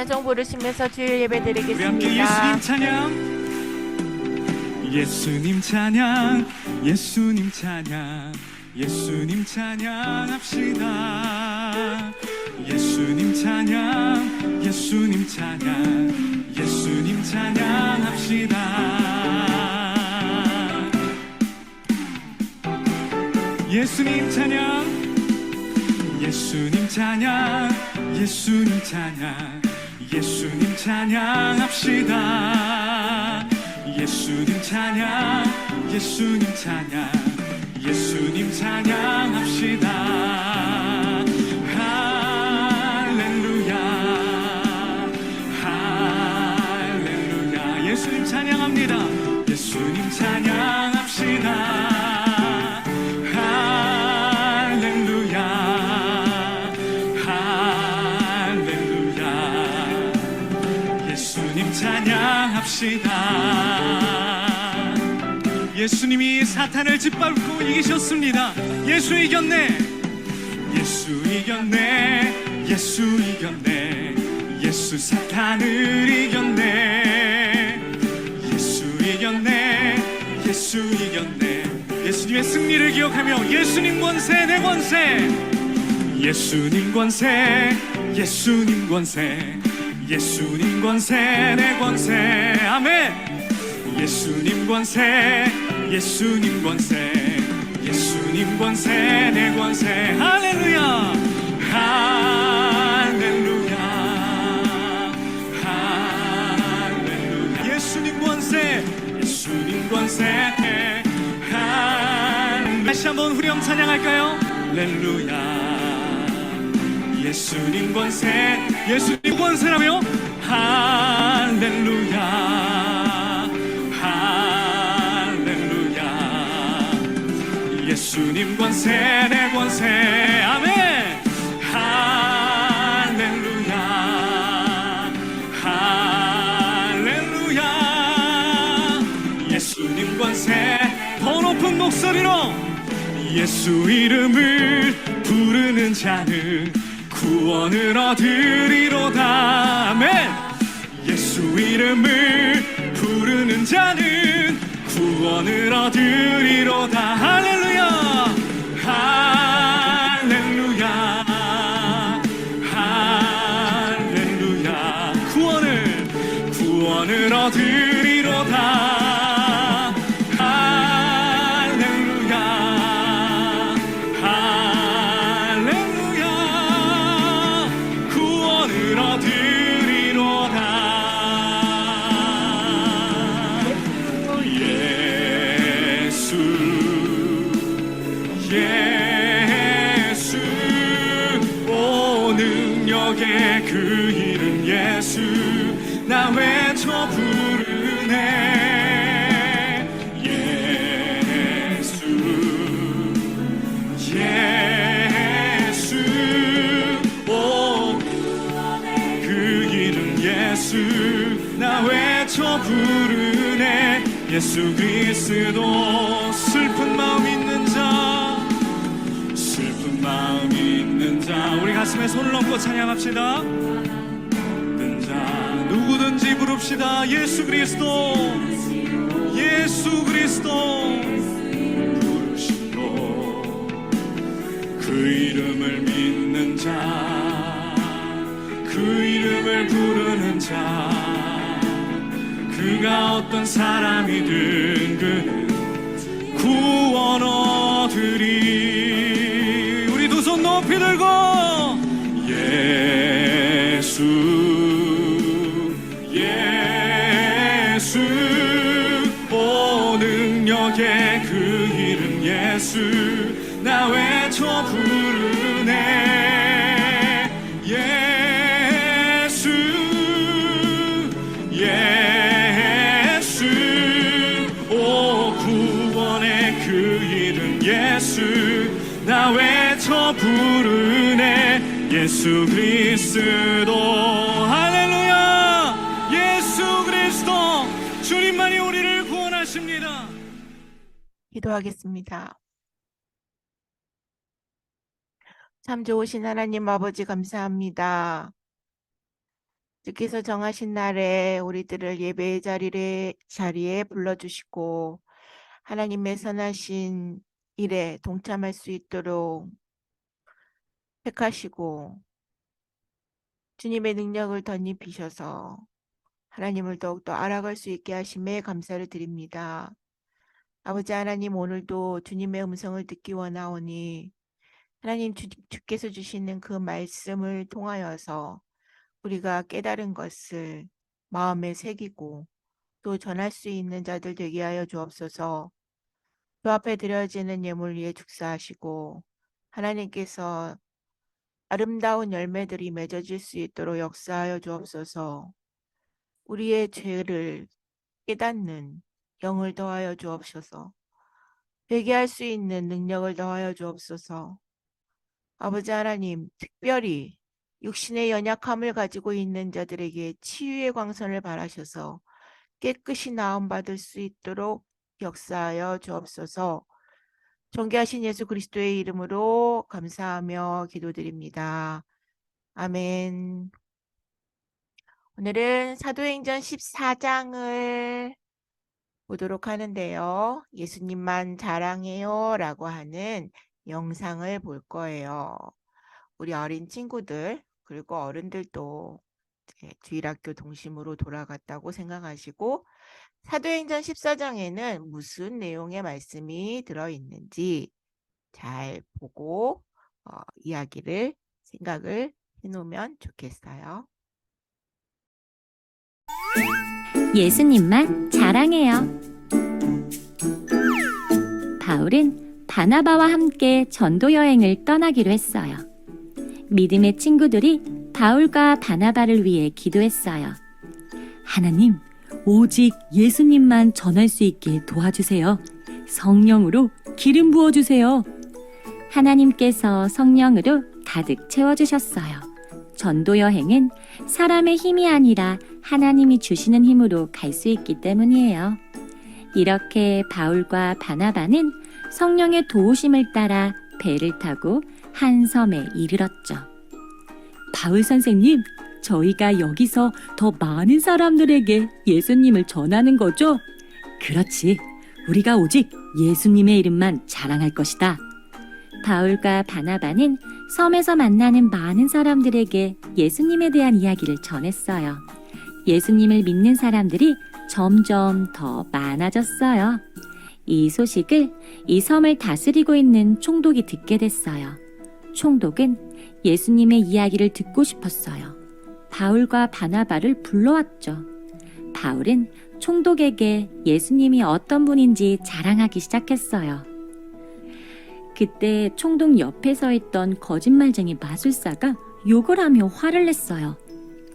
찬송 부르시면서 주일 예배 우리 함께 드리겠습니다. 예수님 찬양, 예수님 찬양, 예수님 찬양, 예수님 찬양합시다. 예수님 찬양, 예수님 찬양, 예수님 찬양합시다. 예수님 찬양, 예수님 찬양, 예수님 찬양, 예수님 찬양합시다. 예수님 찬양, 예수님 찬양, 예수님 찬양합시다. 할렐루야, 할렐루야. 예수님 찬양합니다. 예수님 찬양합시다. 찬양합시다. 예수님이 사탄을 짓밟고 이기셨습니다. 예수 이겼네, 예수 이겼네, 예수 이겼네, 예수 사탄을 이겼네, 예수 이겼네, 예수 이겼네. 예수님의 승리를 기억하며 예수님 권세 내 권세, 예수님 권세, 예수님 권세, 예수님 권세 내 권세. 아멘. 예수님 권세, 예수님 권세, 예수님 권세 내 권세. 할렐루야, 할렐루야, 할렐루야. 예수님 권세, 예수님 권세. 다시 한번 후렴 찬양할까요? 할렐루야. 예수님 권세, 예수님 권세라며. 할렐루야, 할렐루야. 예수님 권세 내 권세. 아멘. 할렐루야, 할렐루야. 예수님 권세. 더 높은 목소리로 예수 이름을 부르는 자는 구원을 얻으리로다. 아멘. 예수 이름을 부르는 자는 구원을 얻으리로다. 할렐루야, 할렐루야, 할렐루야. 구원을 얻으리로다. 그 이름 예수 나 외쳐 부르네. 예수, 예수. 오, 그 이름 예수 나 외쳐 부르네. 예수 그리스도. 슬픈 마음 있는 자, 슬픈 마음 있는 자, 우리 가슴에 손을 얹고 찬양합시다. 누구든지 부릅시다. 예수 그리스도, 예수 그리스도 부르시고. 그 이름을 믿는 자, 그 이름을 부르는 자, 그가 어떤 사람이든 그는 구원 얻으리. 우리 두 손 높이 들고 예수, 예수. 오, 능력의 그 이름 예수 나 외쳐 부르네. 예수, 예수. 오, 구원의 그 이름 예수 나 외쳐 부르네. 예수 그리스도. 할렐루야. 예수 그리스도. 주님만이 우리를 구원하십니다. 기도하겠습니다. 참 좋으신 하나님 아버지 감사합니다. 주께서 정하신 날에 우리들을 예배의 자리에 불러주시고 하나님의 선하신 일에 동참할 수 있도록 택하시고 주님의 능력을 덧입히셔서 하나님을 더욱더 알아갈 수 있게 하심에 감사를 드립니다. 아버지 하나님, 오늘도 주님의 음성을 듣기 원하오니 하나님 주께서 주시는 그 말씀을 통하여서 우리가 깨달은 것을 마음에 새기고 또 전할 수 있는 자들 되게 하여 주옵소서. 주 앞에 드려지는 예물 위에 축사하시고 하나님께서 아름다운 열매들이 맺어질 수 있도록 역사하여 주옵소서. 우리의 죄를 깨닫는 영을 더하여 주옵소서. 회개할 수 있는 능력을 더하여 주옵소서. 아버지 하나님, 특별히 육신의 연약함을 가지고 있는 자들에게 치유의 광선을 바라셔서 깨끗이 나음받을 수 있도록 역사하여 주옵소서. 존귀하신 예수 그리스도의 이름으로 감사하며 기도드립니다. 아멘. 오늘은 사도행전 14장을 보도록 하는데요. 예수님만 자랑해요 라고 하는 영상을 볼 거예요. 우리 어린 친구들 그리고 어른들도 주일학교 동심으로 돌아갔다고 생각하시고 사도행전 14장에는 무슨 내용의 말씀이 들어있는지 잘 보고 생각을 해놓으면 좋겠어요. 예수님만 자랑해요. 바울은 바나바와 함께 전도 여행을 떠나기로 했어요. 믿음의 친구들이 바울과 바나바를 위해 기도했어요. 하나님, 오직 예수님만 전할 수 있게 도와주세요. 성령으로 기름 부어주세요. 하나님께서 성령으로 가득 채워주셨어요. 전도 여행은 사람의 힘이 아니라 하나님이 주시는 힘으로 갈 수 있기 때문이에요. 이렇게 바울과 바나바는 성령의 도우심을 따라 배를 타고 한 섬에 이르렀죠. 바울 선생님, 저희가 여기서 더 많은 사람들에게 예수님을 전하는 거죠? 그렇지. 우리가 오직 예수님의 이름만 자랑할 것이다. 바울과 바나바는 섬에서 만나는 많은 사람들에게 예수님에 대한 이야기를 전했어요. 예수님을 믿는 사람들이 점점 더 많아졌어요. 이 소식을 이 섬을 다스리고 있는 총독이 듣게 됐어요. 총독은 예수님의 이야기를 듣고 싶었어요. 바울과 바나바를 불러왔죠. 바울은 총독에게 예수님이 어떤 분인지 자랑하기 시작했어요. 그때 총독 옆에 서 있던 거짓말쟁이 마술사가 욕을 하며 화를 냈어요.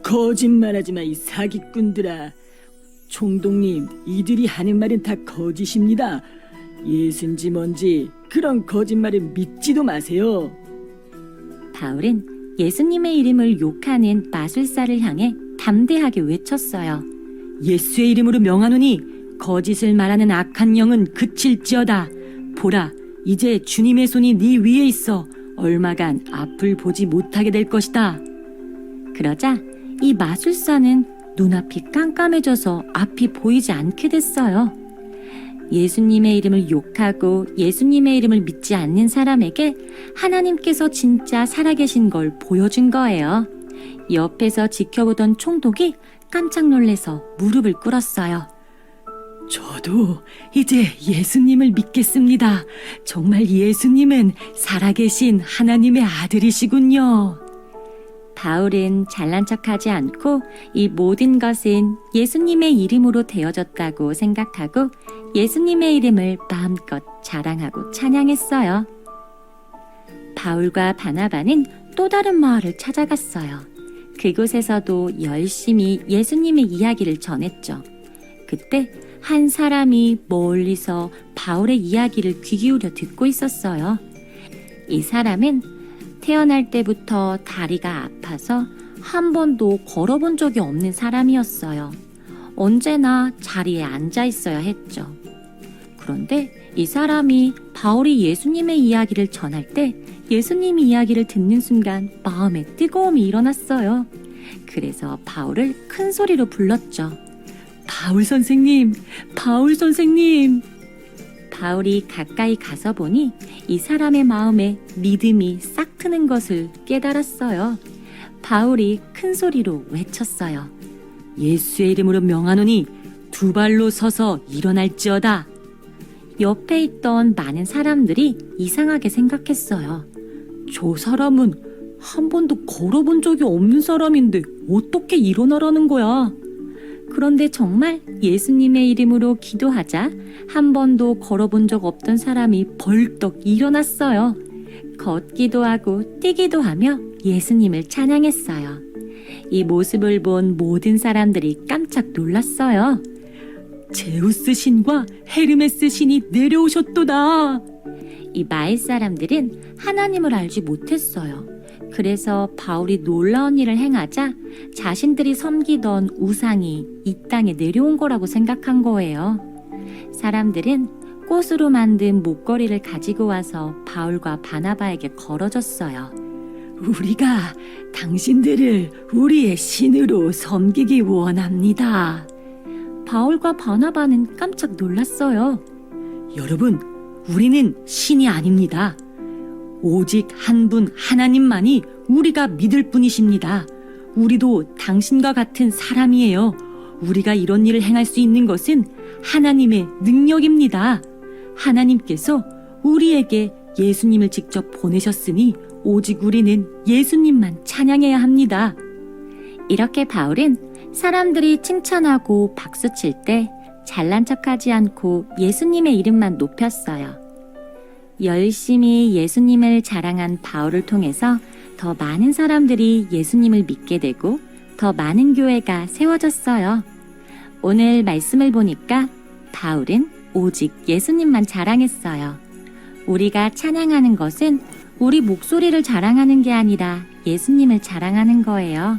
거짓말하지 마, 이 사기꾼들아. 총독님, 이들이 하는 말은 다 거짓입니다. 예수인지 뭔지 그런 거짓말을 믿지도 마세요. 바울은 예수님의 이름을 욕하는 마술사를 향해 담대하게 외쳤어요. 예수의 이름으로 명하노니 거짓을 말하는 악한 영은 그칠지어다. 보라, 이제 주님의 손이 네 위에 있어 얼마간 앞을 보지 못하게 될 것이다. 그러자 이 마술사는 눈앞이 깜깜해져서 앞이 보이지 않게 됐어요. 예수님의 이름을 욕하고 예수님의 이름을 믿지 않는 사람에게 하나님께서 진짜 살아계신 걸 보여준 거예요. 옆에서 지켜보던 총독이 깜짝 놀라서 무릎을 꿇었어요. 저도 이제 예수님을 믿겠습니다. 정말 예수님은 살아계신 하나님의 아들이시군요. 바울은 잘난 척하지 않고 이 모든 것은 예수님의 이름으로 되어졌다고 생각하고 예수님의 이름을 마음껏 자랑하고 찬양했어요. 바울과 바나바는 또 다른 마을을 찾아갔어요. 그곳에서도 열심히 예수님의 이야기를 전했죠. 그때 한 사람이 멀리서 바울의 이야기를 귀 기울여 듣고 있었어요. 이 사람은 태어날 때부터 다리가 아파서 한 번도 걸어본 적이 없는 사람이었어요. 언제나 자리에 앉아 있어야 했죠. 그런데 이 사람이 바울이 예수님의 이야기를 전할 때 예수님의 이야기를 듣는 순간 마음에 뜨거움이 일어났어요. 그래서 바울을 큰 소리로 불렀죠. 바울 선생님, 바울 선생님. 바울이 가까이 가서 보니 이 사람의 마음에 믿음이 싹 트는 것을 깨달았어요. 바울이 큰 소리로 외쳤어요. 예수의 이름으로 명하노니 두 발로 서서 일어날지어다. 옆에 있던 많은 사람들이 이상하게 생각했어요. 저 사람은 한 번도 걸어본 적이 없는 사람인데 어떻게 일어나라는 거야? 그런데 정말 예수님의 이름으로 기도하자 한 번도 걸어본 적 없던 사람이 벌떡 일어났어요. 걷기도 하고 뛰기도 하며 예수님을 찬양했어요. 이 모습을 본 모든 사람들이 깜짝 놀랐어요. 제우스 신과 헤르메스 신이 내려오셨도다. 이 마을 사람들은 하나님을 알지 못했어요. 그래서 바울이 놀라운 일을 행하자 자신들이 섬기던 우상이 이 땅에 내려온 거라고 생각한 거예요. 사람들은 꽃으로 만든 목걸이를 가지고 와서 바울과 바나바에게 걸어줬어요. 우리가 당신들을 우리의 신으로 섬기기 원합니다. 바울과 바나바는 깜짝 놀랐어요. 여러분, 우리는 신이 아닙니다. 오직 한 분 하나님만이 우리가 믿을 뿐이십니다. 우리도 당신과 같은 사람이에요. 우리가 이런 일을 행할 수 있는 것은 하나님의 능력입니다. 하나님께서 우리에게 예수님을 직접 보내셨으니 오직 우리는 예수님만 찬양해야 합니다. 이렇게 바울은 사람들이 칭찬하고 박수칠 때 잘난 척하지 않고 예수님의 이름만 높였어요. 열심히 예수님을 자랑한 바울을 통해서 더 많은 사람들이 예수님을 믿게 되고 더 많은 교회가 세워졌어요. 오늘 말씀을 보니까 바울은 오직 예수님만 자랑했어요. 우리가 찬양하는 것은 우리 목소리를 자랑하는 게 아니라 예수님을 자랑하는 거예요.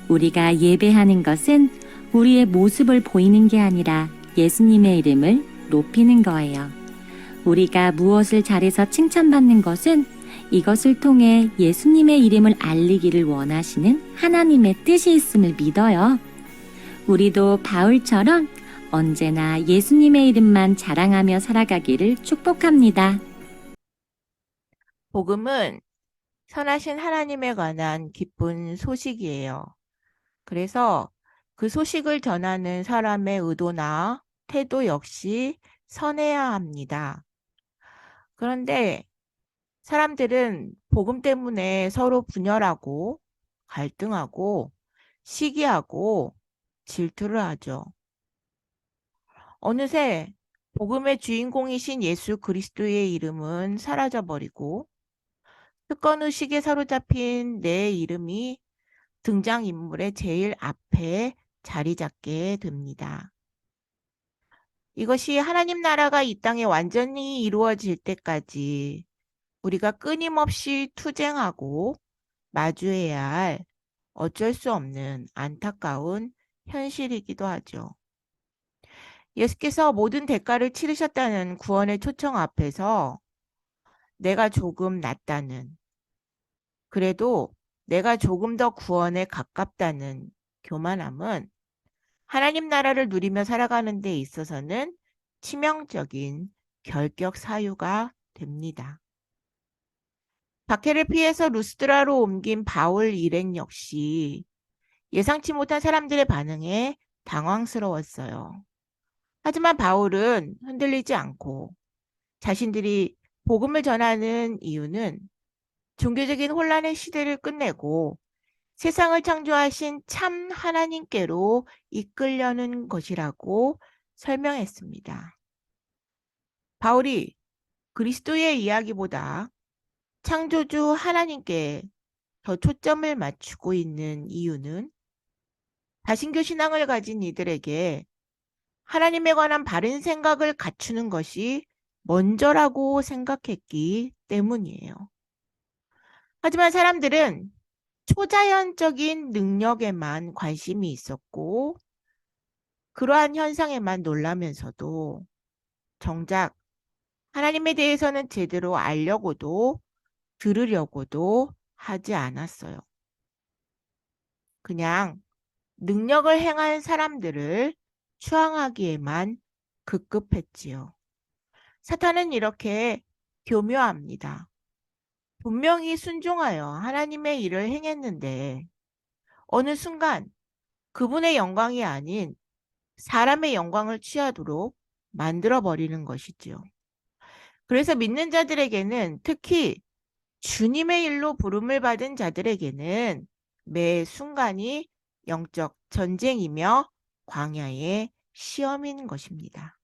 우리가 예배하는 것은 우리의 모습을 보이는 게 아니라 예수님의 이름을 높이는 거예요. 우리가 무엇을 잘해서 칭찬받는 것은 이것을 통해 예수님의 이름을 알리기를 원하시는 하나님의 뜻이 있음을 믿어요. 우리도 바울처럼 언제나 예수님의 이름만 자랑하며 살아가기를 축복합니다. 복음은 선하신 하나님에 관한 기쁜 소식이에요. 그래서 그 소식을 전하는 사람의 의도나 태도 역시 선해야 합니다. 그런데 사람들은 복음 때문에 서로 분열하고 갈등하고 시기하고 질투를 하죠. 어느새 복음의 주인공이신 예수 그리스도의 이름은 사라져버리고 특권의식에 사로잡힌 내 이름이 등장인물의 제일 앞에 자리 잡게 됩니다. 이것이 하나님 나라가 이 땅에 완전히 이루어질 때까지 우리가 끊임없이 투쟁하고 마주해야 할 어쩔 수 없는 안타까운 현실이기도 하죠. 예수께서 모든 대가를 치르셨다는 구원의 초청 앞에서 내가 조금 낫다는, 그래도 내가 조금 더 구원에 가깝다는 교만함은 하나님 나라를 누리며 살아가는 데 있어서는 치명적인 결격 사유가 됩니다. 박해를 피해서 루스드라로 옮긴 바울 일행 역시 예상치 못한 사람들의 반응에 당황스러웠어요. 하지만 바울은 흔들리지 않고 자신들이 복음을 전하는 이유는 종교적인 혼란의 시대를 끝내고 세상을 창조하신 참 하나님께로 이끌려는 것이라고 설명했습니다. 바울이 그리스도의 이야기보다 창조주 하나님께 더 초점을 맞추고 있는 이유는 다신교 신앙을 가진 이들에게 하나님에 관한 바른 생각을 갖추는 것이 먼저라고 생각했기 때문이에요. 하지만 사람들은 초자연적인 능력에만 관심이 있었고 그러한 현상에만 놀라면서도 정작 하나님에 대해서는 제대로 알려고도 들으려고도 하지 않았어요. 그냥 능력을 행한 사람들을 추앙하기에만 급급했지요. 사탄은 이렇게 교묘합니다. 분명히 순종하여 하나님의 일을 행했는데 어느 순간 그분의 영광이 아닌 사람의 영광을 취하도록 만들어버리는 것이지요. 그래서 믿는 자들에게는, 특히 주님의 일로 부름을 받은 자들에게는 매 순간이 영적 전쟁이며 광야의 시험인 것입니다.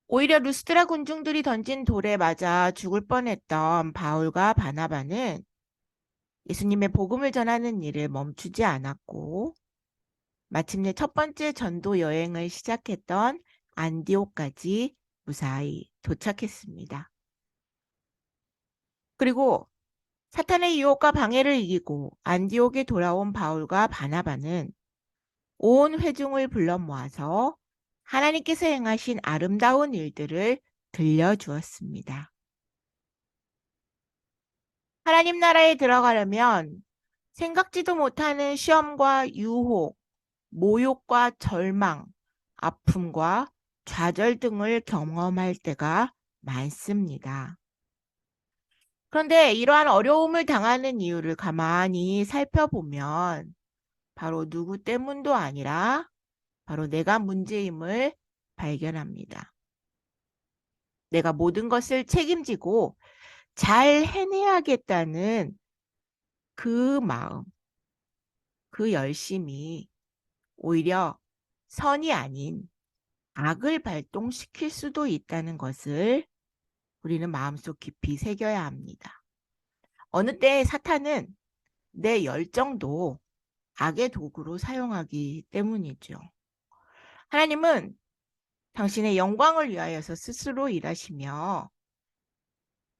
오히려 루스드라 군중들이 던진 돌에 맞아 죽을 뻔했던 바울과 바나바는 예수님의 복음을 전하는 일을 멈추지 않았고 마침내 첫 번째 전도 여행을 시작했던 안디옥까지 무사히 도착했습니다. 그리고 사탄의 유혹과 방해를 이기고 안디옥에 돌아온 바울과 바나바는 온 회중을 불러 모아서 하나님께서 행하신 아름다운 일들을 들려주었습니다. 하나님 나라에 들어가려면 생각지도 못하는 시험과 유혹, 모욕과 절망, 아픔과 좌절 등을 경험할 때가 많습니다. 그런데 이러한 어려움을 당하는 이유를 가만히 살펴보면 바로 누구 때문도 아니라 바로 내가 문제임을 발견합니다. 내가 모든 것을 책임지고 잘 해내야겠다는 그 마음, 그 열심이 오히려 선이 아닌 악을 발동시킬 수도 있다는 것을 우리는 마음속 깊이 새겨야 합니다. 어느 때 사탄은 내 열정도 악의 도구로 사용하기 때문이죠. 하나님은 당신의 영광을 위하여서 스스로 일하시며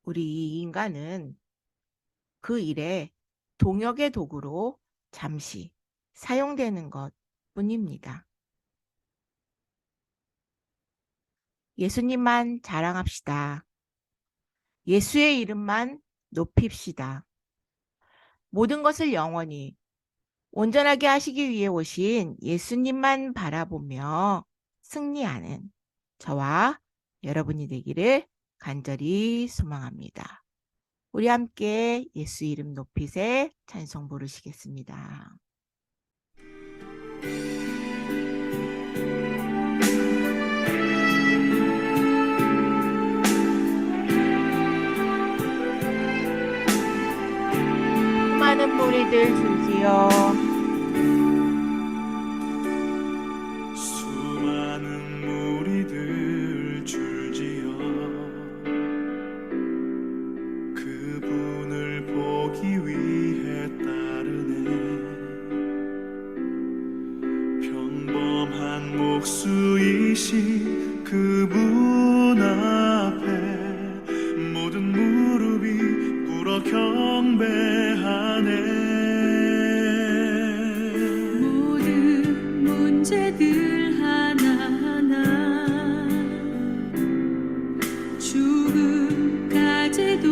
우리 인간은 그 일에 동역의 도구로 잠시 사용되는 것 뿐입니다. 예수님만 자랑합시다. 예수의 이름만 높입시다. 모든 것을 영원히 온전하게 하시기 위해 오신 예수님만 바라보며 승리하는 저와 여러분이 되기를 간절히 소망합니다. 우리 함께 예수 이름 높이세 찬송 부르시겠습니다. 수많은 무리들 줄지어 수많은 무리들 줄지어 그분을 보기 위해 따르네. 평범한 목수이신 그분 앞에 모든 무릎이 꿇어 경배하네. 모든 문제들 하나하나 죽음까지도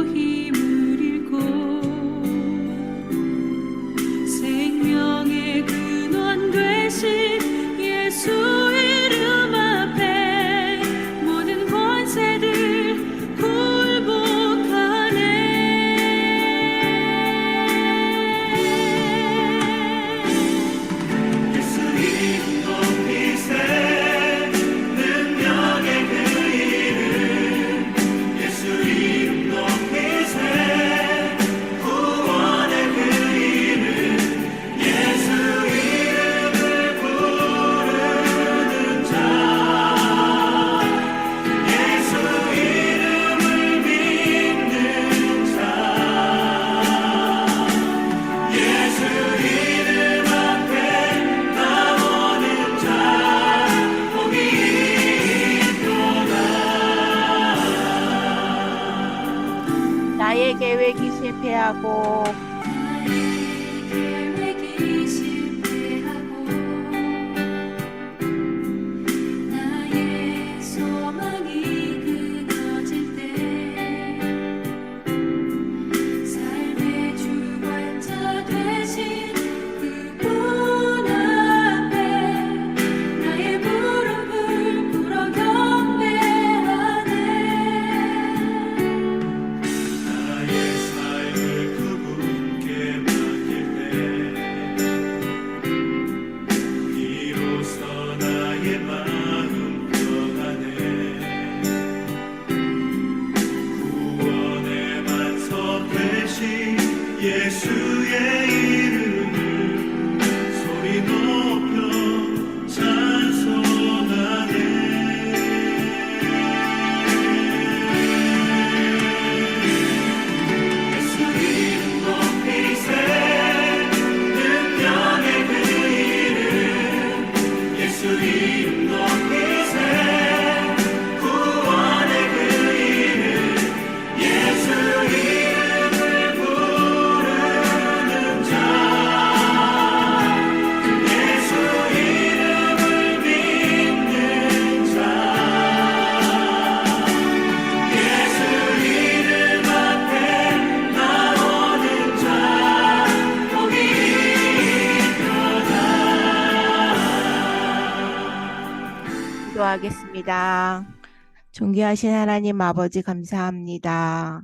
힘을 잃고 생명의 근원 되신 예수 이름 앞에 모든 권세들 굴복하네. 예수 이름 높이세 능력의 그 이름 예수 이름 높이세 구원의 그 이름 예수 이름을 부르는 자 예수 이름을 믿는 자 예수 이름 앞에 나오는 자 복이 있도다. 나의 계획이 실패하고 계획이 실패하고 나의 소망이 끊어질 때 기도드립니다. 존귀하신 하나님 아버지 감사합니다.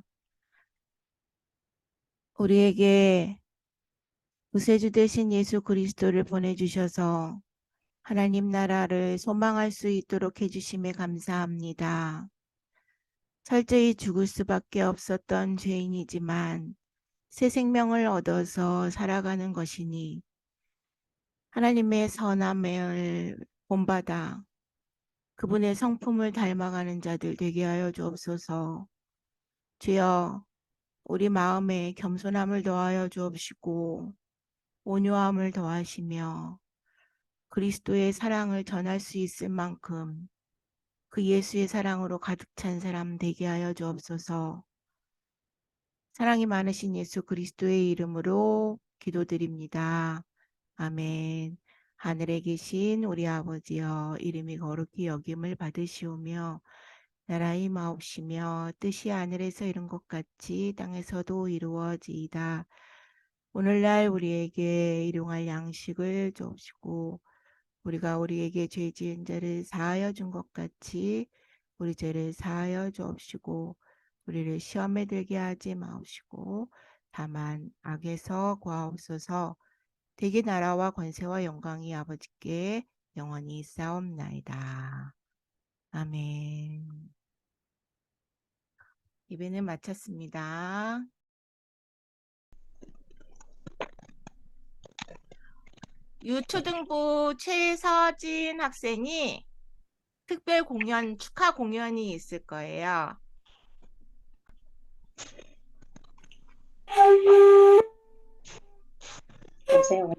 우리에게 구세주 되신 예수 그리스도를 보내주셔서 하나님 나라를 소망할 수 있도록 해주심에 감사합니다. 철저히 죽을 수밖에 없었던 죄인이지만 새 생명을 얻어서 살아가는 것이니 하나님의 선함을 본받아 그분의 성품을 닮아가는 자들 되게 하여 주옵소서. 주여, 우리 마음에 겸손함을 더하여 주옵시고 온유함을 더하시며 그리스도의 사랑을 전할 수 있을 만큼 그 예수의 사랑으로 가득 찬 사람 되게 하여 주옵소서. 사랑이 많으신 예수 그리스도의 이름으로 기도드립니다. 아멘. 하늘에 계신 우리 아버지여, 이름이 거룩히 여김을 받으시오며 나라의 마옵시며 뜻이 하늘에서 이룬 것 같이 땅에서도 이루어지이다. 오늘날 우리에게 일용할 양식을 주옵시고 우리가 우리에게 죄 지은 자를 사하여 준 것 같이 우리 죄를 사하여 주옵시고 우리를 시험에 들게 하지 마옵시고 다만 악에서 구하옵소서. 대개 나라와 권세와 영광이 아버지께 영원히 있사옵나이다. 아멘. 예배는 마쳤습니다. 유초등부 최서진 학생이 특별 공연, 축하 공연이 있을 거예요. 여보세요.